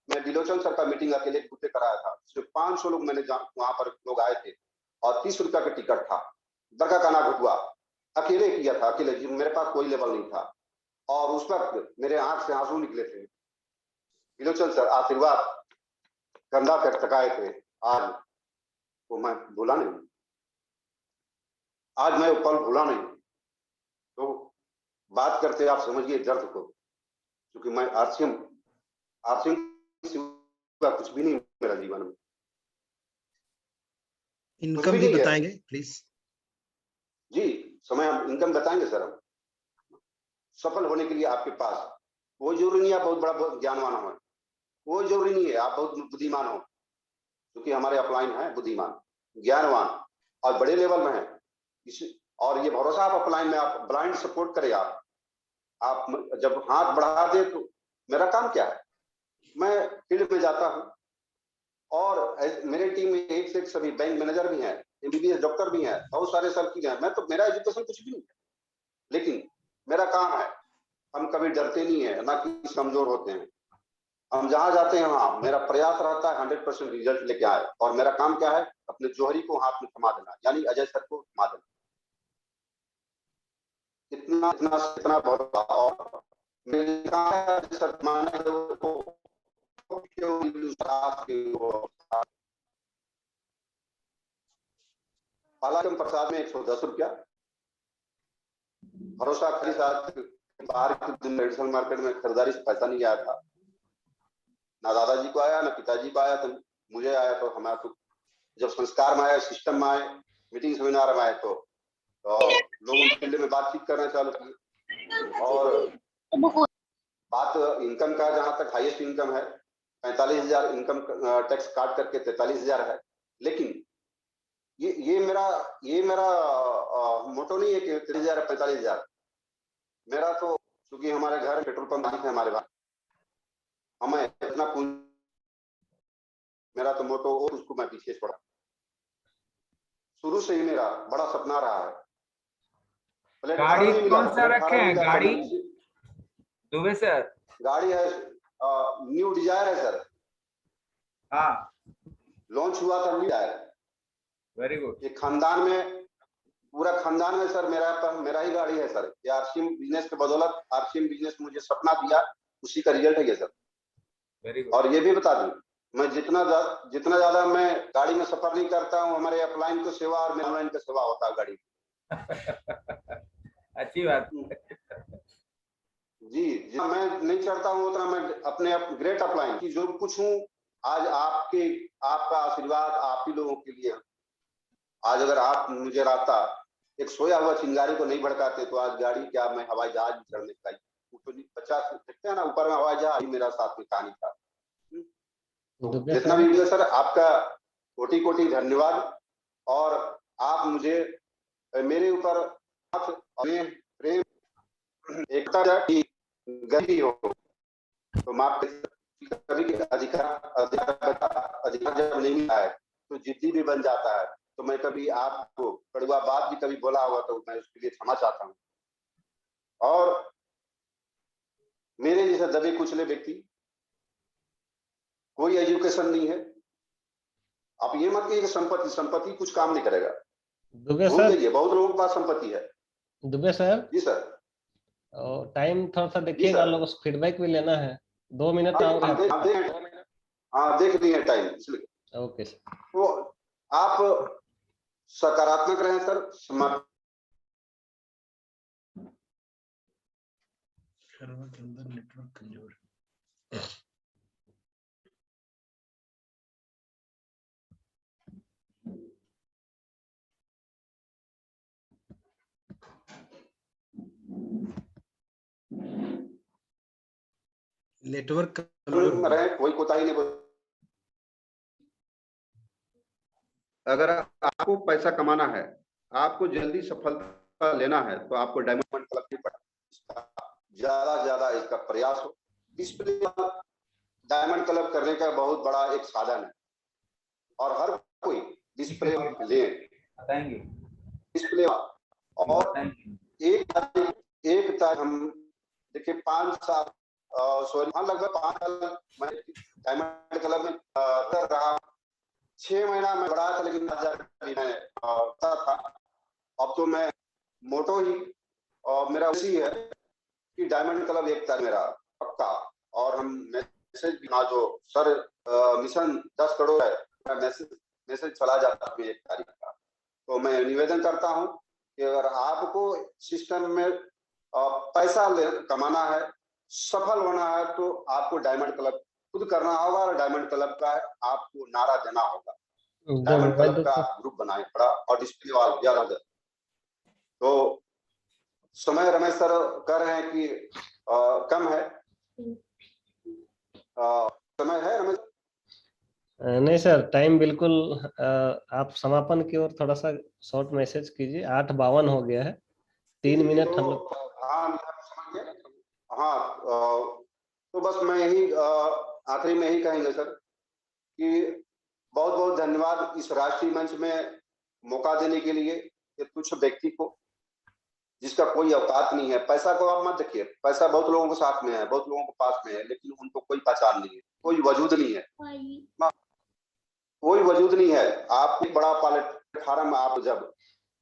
मैं विलोचन सर का मीटिंग अकेले बुक कराया था। सिर्फ 500 लोग मैंने वहां पर लोग आए थे, और 30 रुपया का टिकट था। बरका का ना घुटुआ अकेले किया था, अकेले, मेरे पास कोई लेवल नहीं था। और उस वक्त मेरे आंख से आंसू निकले थे। विलोचन सर आशीर्वाद कंधा कर टकाए थे, आज वो मैं भूला नहीं, आज मैं वो पल भूला नहीं। तो बात करते आप समझिए दर्द को, क्योंकि मैं आरसीएम कुछ भी नहीं मेरा जीवन में। इनकम भी बताएंगे प्लीज। जी, समय हम इनकम बताएंगे सर। हम सफल होने के लिए आपके पास वो जरूरी नहीं आप बहुत बड़ा ज्ञानवान हो, वो जरूरी नहीं है आप बहुत बुद्धिमान हो, क्योंकि हमारे अपलाइन है बुद्धिमान, ज्ञानवान और बड़े लेवल में है। और ये भरोसा आप अपलाइन में, आप ब्लाइंड सपोर्ट करें। आप जब हाथ बढ़ा दे, तो मेरा काम क्या है, मैं फील्ड में जाता हूं, और मेरे टीम में एक से एक सभी बैंक मैनेजर भी हैं, एमबीबीएस डॉक्टर भी हैं, बहुत सारे सर्किल हैं। मैं तो, मेरा एजुकेशन कुछ भी नहीं है, लेकिन मेरा काम है, हम कभी डरते नहीं है, ना कि कमजोर होते हैं। हम जहां जाते हैं वहां मेरा प्रयास रहता है 100% रिजल्ट लेके आए, और मेरा काम क्या है, अपने जौहरी को हाथ में थमा देना, यानी अजय सर को थमा देना। इतना इतना इतना बहुत। और मेरे काम है अजय सर थमाने को, हालांकि प्रसाद में 110 रुपया भरोसा खरी साथ बाहर के मेडिकल मार्केट में खरीदारी से पैसा नहीं आया था, ना दादाजी को आया ना पिताजी को आया, तो मुझे आया। तो हमारा तो जब संस्कार में आया, सिस्टम में आए, मीटिंग सेमिनार में आए, तो लोग फील्ड में बातचीत करना चालू की। और बात इनकम का, जहां तक हाईएस्ट इनकम है 45,000 इनकम टैक्स काट करके 43,000 है। लेकिन ये मेरा मोटो नहीं है कि 30,000 45,000। मेरा तो क्योंकि हमारे घर पेट्रोल पंप है, हमारे पास हमें इतना मेरा तो मोटो, और उसको मैं पीछे छोड़ा। शुरू से ही मेरा बड़ा सपना रहा है। गाड़ी कौन सा रखे हैं? गाड़ी दुबे सर? गाड़ी है न्यू डिजायर है सर। हाँ, लॉन्च हुआ था न्यू डिजायर। Very good. ये खानदान में, पूरा खानदान में सर मेरा ही गाड़ी है सर। ये आरसीएम बिजनेस के बदौलत, आरसीएम बिजनेस मुझे सपना दिया, उसी का रिजल्ट है ये सर। Very good. और ये भी बता दूं, मैं जितना ज्यादा मैं गाड़ी में सफर नहीं करता हूँ, हमारे अपलाइन को सेवा और ऑनलाइन का सेवा होता है गाड़ी। अच्छी बात। जी, जितना मैं नहीं चढ़ता हूँ उतना मैं अपने ग्रेट अपलाइन की जो कुछ हूँ, आज आपका आशीर्वाद, आप ही लोगों के लिए। आज अगर आप मुझे रास्ता एक सोया हुआ चिंगारी को नहीं भड़काते, तो आज गाड़ी क्या, मैं हवाई जहाज भी चढ़ने का तो 50 देखते हैं ना ऊपर में हवाई जहाज, मेरा साथ में कहानी था। जितना भी सर आपका कोटि कोटि धन्यवाद। और आप मुझे मेरे ऊपर प्रेम एकता की गति हो, तो माफ कभी अधिकार जब नहीं मिला है तो जिद्दी भी बन जाता है। तो मैं कभी आपको कड़वा बात भी कभी बोला हुआ तो मैं उसके लिए क्षमा चाहता हूँ। और मेरे जैसे दबे कुचले व्यक्ति, कोई एजुकेशन नहीं है, आप ये मत कहिए संपत्ति कुछ काम नहीं करेगा। दुबे सर, बहुत लोगों के पास संपत्ति है। दुबे सर जी सर। टाइम थोड़ा सा देखिएगा, लोगों से फीडबैक भी लेना है। 2 मिनट और हाँ देख लिए टाइम, इसलिए ओके सर। तो आप सकारात्मक रहें सर। नेटवर्क कमजोर। नेटवर्क रहे, कोई कोताही नहीं। अगर आपको पैसा कमाना है, आपको जल्दी सफलता लेना है, तो आपको डायमंड क्लब की ज्यादा से ज्यादा इसका प्रयास हो। डिस्प्ले डायमंड क्लब करने का बहुत बड़ा एक साधन है, और हर कोई डिस्प्ले ले डिस्प्ले। और एक तारीख हम देखिए 5 साल लगभग 5 साल मैं डायमंड क्लब में कर रहा। 6 महीना में बढ़ा था, लेकिन 1000 था। अब तो मैं मोटो ही, और मेरा उसी है कि डायमंड क्लब एक तारीख मेरा पक्का। और हम मैसेज ना जो सर मिशन 10 करोड़ है, मैसेज चला जाता है 1 तारीख का। तो मैं निवेदन करता हूं कि अगर आपको सिस्टम में पैसा कमाना है, सफल होना है, तो आपको डायमंड क्लब खुद करना होगा, और डायमंड क्लब का आपको नारा देना होगा। डायमंड क्लब का ग्रुप बनाए बड़ा, और डिस्प्ले वाल ज्यादा। तो समय रमेश सर कह रहे हैं कि कम है, समय है रमेश? नहीं सर, टाइम बिल्कुल। आप समापन की ओर थोड़ा सा शॉर्ट मैसेज कीजिए। 8:52 हो गया है, 3 मिनट हम लोग। हाँ समझ गए। हाँ तो बस मैं यही आखिरी में ही कहेंगे सर कि बहुत बहुत धन्यवाद इस राष्ट्रीय मंच में मौका देने के लिए, एक तुच्छ व्यक्ति को। जिसका कोई औकात नहीं है। पैसा को आप मत देखिए, पैसा बहुत लोगों के साथ में है, बहुत लोगों के पास में है, लेकिन उनको कोई पहचान नहीं है, कोई वजूद नहीं है, कोई वजूद नहीं है। आप एक बड़ा प्लेटफार्म, आप जब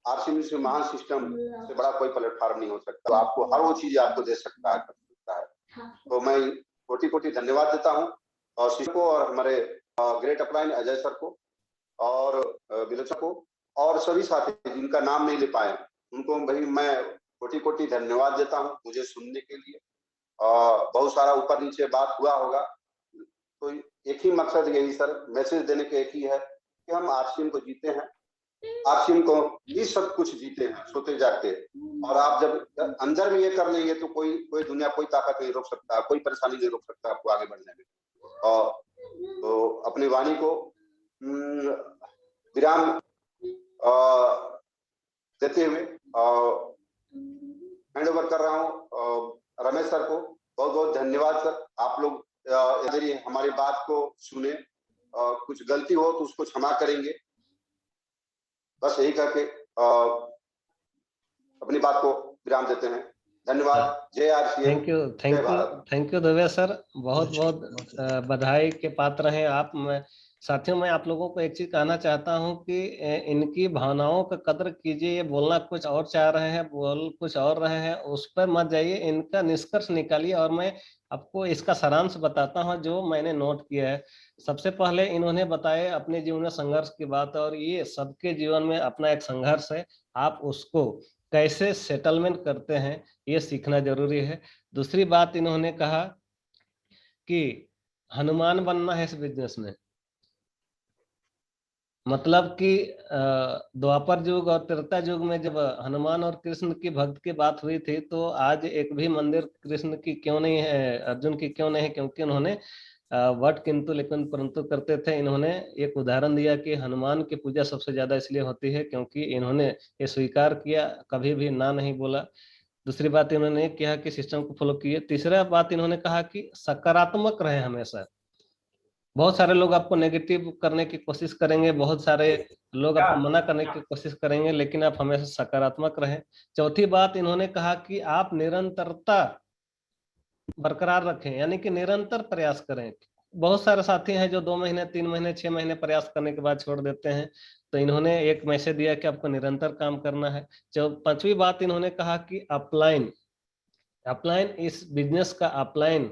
आरसीबी से महान सिस्टम से बड़ा कोई प्लेटफार्म नहीं हो सकता, तो आपको हर वो चीज आपको दे सकता है, कर सकता है। तो मैं कोटि कोटि धन्यवाद देता हूँ और शिव को और हमारे ग्रेट अपलाइन अजय सर को और विलोचन को और सभी साथी जिनका नाम नहीं ले पाए उनको भाई मैं कोटि कोटि धन्यवाद देता हूँ मुझे सुनने के लिए। बहुत सारा ऊपर नीचे बात हुआ होगा, तो एक ही मकसद यही सर, मैसेज देने के एक ही है कि हम आरसीएम को जीते हैं, आरसीएम को ही सब कुछ जीते हैं सोते जागते। और आप जब अंदर में ये कर लेंगे तो कोई दुनिया, कोई ताकत नहीं रोक सकता, कोई परेशानी नहीं रोक सकता आपको आगे बढ़ने में। और तो अपनी वाणी को विराम देते हुए हैंड ओवर कर रहा हूँ रमेश सर को। बहुत बहुत धन्यवाद सर, आप लोग यदि हमारी बात को सुने, कुछ गलती हो तो उसको क्षमा करेंगे, बस यही करके अपनी बात को विराम देते हैं। धन्यवाद। जय RCM. Thank you Dubey sir, बहुत बहुत बधाई के पात्र हैं आप। मैं साथियों मैं आप लोगों को एक चीज कहना चाहता हूं कि इनकी भावनाओं का कदर कीजिए। ये बोलना कुछ और चाह रहे हैं, बोल कुछ और रहे हैं, उस पर मत जाइए, इनका निष्कर्ष निकालिए। और मैं आपको इसका सारांश बताता हूं जो मैंने नोट किया है। सबसे पहले इन्होंने बताया अपने जीवन में संघर्ष की बात, और ये सबके जीवन में अपना एक संघर्ष है, आप उसको कैसे सेटलमेंट करते हैं ये सीखना जरूरी है। दूसरी बात इन्होंने कहा कि हनुमान बनना है इस बिजनेस में, मतलब कि द्वापर युग और त्रेता युग में जब हनुमान और कृष्ण की भक्त की बात हुई थी, तो आज एक भी मंदिर कृष्ण की क्यों नहीं है, अर्जुन की क्यों नहीं है, क्योंकि उन्होंने वट किंतु लेकिन परंतु करते थे। इन्होंने एक उदाहरण दिया कि हनुमान की पूजा सबसे ज्यादा इसलिए होती है क्योंकि इन्होंने ये स्वीकार किया, कभी भी ना नहीं बोला। दूसरी बात इन्होंने कहा कि सिस्टम को फॉलो किए। तीसरा बात इन्होंने कहा कि सकारात्मक रहे हमेशा। बहुत सारे लोग आपको नेगेटिव करने की कोशिश करेंगे, बहुत सारे लोग आपको मना करने की कोशिश करेंगे, लेकिन आप हमेशा सकारात्मक रहें। चौथी बात इन्होंने कहा कि आप निरंतरता बरकरार रखें, यानी कि निरंतर प्रयास करें। बहुत सारे साथी हैं जो 2 महीने 3 महीने 6 महीने प्रयास करने के बाद छोड़ देते हैं, तो इन्होंने एक मैसेज दिया कि आपको निरंतर काम करना है। पांचवी बात इन्होंने कहा कि अपलाइन इस बिजनेस का अपलाइन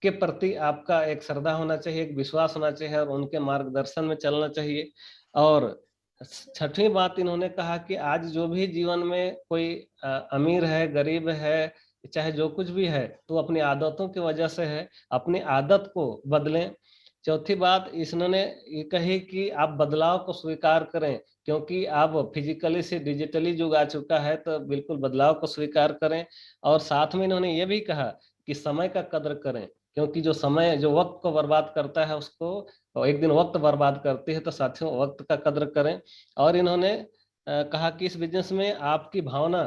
के प्रति आपका एक श्रद्धा होना चाहिए, एक विश्वास होना चाहिए और उनके मार्गदर्शन में चलना चाहिए। और छठवीं बात इन्होंने कहा कि आज जो भी जीवन में कोई अमीर है, गरीब है, चाहे जो कुछ भी है, तो अपनी आदतों की वजह से है, अपनी आदत को बदलें। चौथी बात इन्होंने ये कही कि आप बदलाव को स्वीकार करें, क्योंकि अब फिजिकली से डिजिटली युग आ चुका है, तो बिल्कुल बदलाव को स्वीकार करें। और साथ में इन्होंने ये भी कहा कि समय का कदर करें, क्योंकि जो समय जो वक्त को बर्बाद करता है उसको एक दिन वक्त बर्बाद करती है, तो साथियों वक्त का कदर करें। और इन्होंने कहा कि इस बिजनेस में आपकी भावना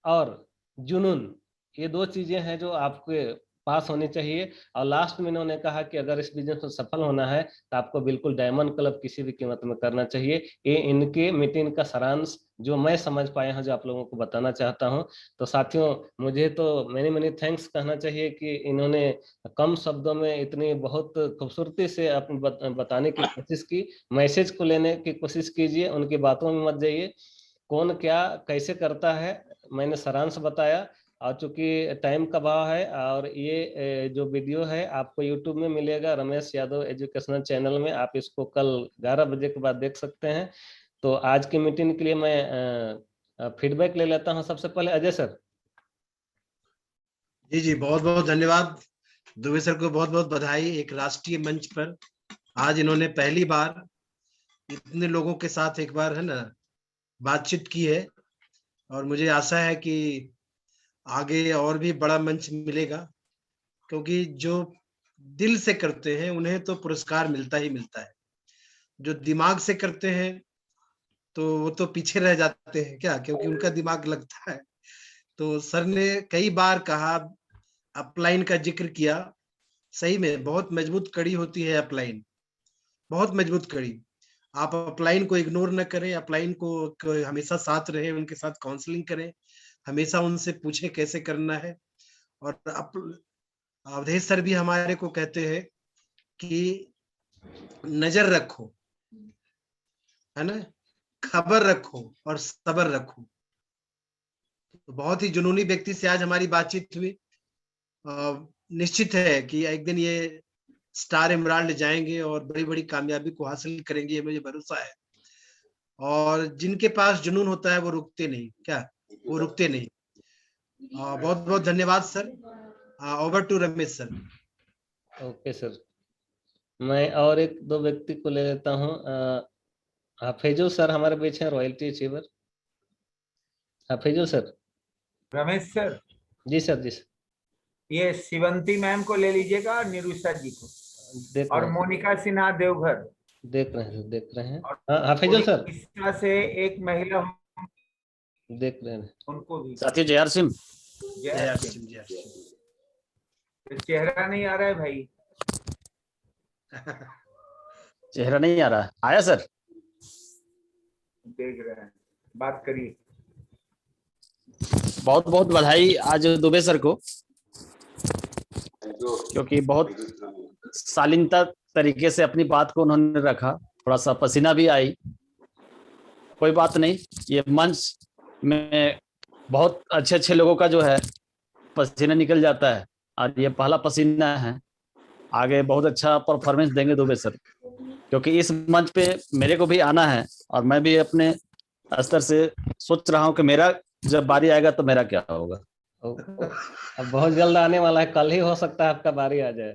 और जुनून, ये 2 चीजें हैं जो आपके पास होनी चाहिए। और लास्ट में इन्होंने कहा कि अगर इस बिजनेस में सफल होना है तो आपको बिल्कुल डायमंड क्लब किसी भी कीमत में करना चाहिए। ये इनके मीटिंग का सारांश जो मैं समझ पाया हूं, जो आप लोगों को बताना चाहता हूं। तो साथियों मुझे तो मैनी थैंक्स कहना चाहिए कि इन्होंने कम शब्दों में इतनी बहुत खूबसूरती से अपने बताने की कोशिश की। मैसेज को लेने की कोशिश कीजिए, उनकी बातों में मत जाइए। कौन क्या कैसे करता है मैंने सारांश बताया। और चूंकि टाइम का अभाव है, और ये जो वीडियो है आपको यूट्यूब में मिलेगा, रमेश यादव एजुकेशनल चैनल में, आप इसको कल 11 बजे के बाद देख सकते हैं। तो आज की मीटिंग के लिए मैं फीडबैक ले लेता हूं। सबसे पहले अजय सर। जी बहुत बहुत धन्यवाद दुबे सर को, बहुत बहुत बधाई। एक राष्ट्रीय मंच पर आज इन्होंने पहली बार इतने लोगों के साथ एक बार है ना बातचीत की है, और मुझे आशा है कि आगे और भी बड़ा मंच मिलेगा, क्योंकि जो दिल से करते हैं उन्हें तो पुरस्कार मिलता ही मिलता है। जो दिमाग से करते हैं तो वो तो पीछे रह जाते हैं क्या, क्योंकि उनका दिमाग लगता है। तो सर ने कई बार कहा, अपलाइन का जिक्र किया, सही में बहुत मजबूत कड़ी होती है अपलाइन, बहुत मजबूत कड़ी। आप अपलाइन को इग्नोर न करें, अपलाइन को हमेशा साथ रहे, उनके साथ काउंसलिंग करें, हमेशा उनसे पूछे कैसे करना है। और अवधेश सर भी हमारे को कहते हैं कि नजर रखो, है ना, खबर रखो और सब्र रखो। तो बहुत ही जुनूनी व्यक्ति से आज हमारी बातचीत हुई। निश्चित है कि एक दिन ये स्टार एमराल्ड जाएंगे और बड़ी बड़ी कामयाबी को हासिल करेंगे, ये मुझे भरोसा है। और जिनके पास जुनून होता है वो रुकते नहीं, क्या वो रुकते नहीं। बहुत बहुत धन्यवाद sir. Over to Ramesh sir. Okay sir, मैं और एक दो व्यक्ति को ले लेता हूँ। हाफिजुल सर हमारे बीच हैं, royalty achiever. Hafizul sir. Ramesh sir, जी सर, जी सर। ये शिवंती मैम को ले लीजिएगा और निरुषा जी को, देख और रहे हैं, मोनिका सिन्हा देवघर, देख रहे हैं, देख रहे हैं। और हाँ हाफिजुल सर, उड़ीसा से एक महिला देख रहे हैं। उनको भी। साथी जयार सिंह, जय सिंह। चेहरा नहीं आ रहा है भाई। चेहरा नहीं आ रहा, आया सर? देख रहे हैं, बात करिए। बहुत बहुत बधाई आज दुबे सर को, क्योंकि बहुत शालीनता तरीके से अपनी बात को उन्होंने रखा। थोड़ा सा पसीना भी आई, कोई बात नहीं, ये मंच में बहुत अच्छे अच्छे लोगों का जो है पसीना निकल जाता है, और ये पहला पसीना है। आगे बहुत अच्छा परफॉर्मेंस देंगे दुबे सर, क्योंकि इस मंच पे मेरे को भी आना है, और मैं भी अपने स्तर से सोच रहा हूँ कि मेरा जब बारी आएगा तो मेरा क्या होगा। अब बहुत जल्द आने वाला है, कल ही हो सकता है आपका बारी आ जाए,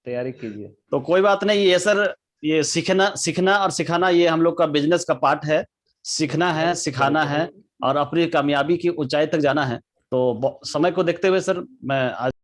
तैयारी कीजिए। तो कोई बात नहीं, ये सर, ये सीखना और सिखाना ये हम लोग का बिजनेस का पार्ट है। सीखना है, सिखाना है और अपनी कामयाबी की ऊंचाई तक जाना है। तो समय को देखते हुए सर मैं आज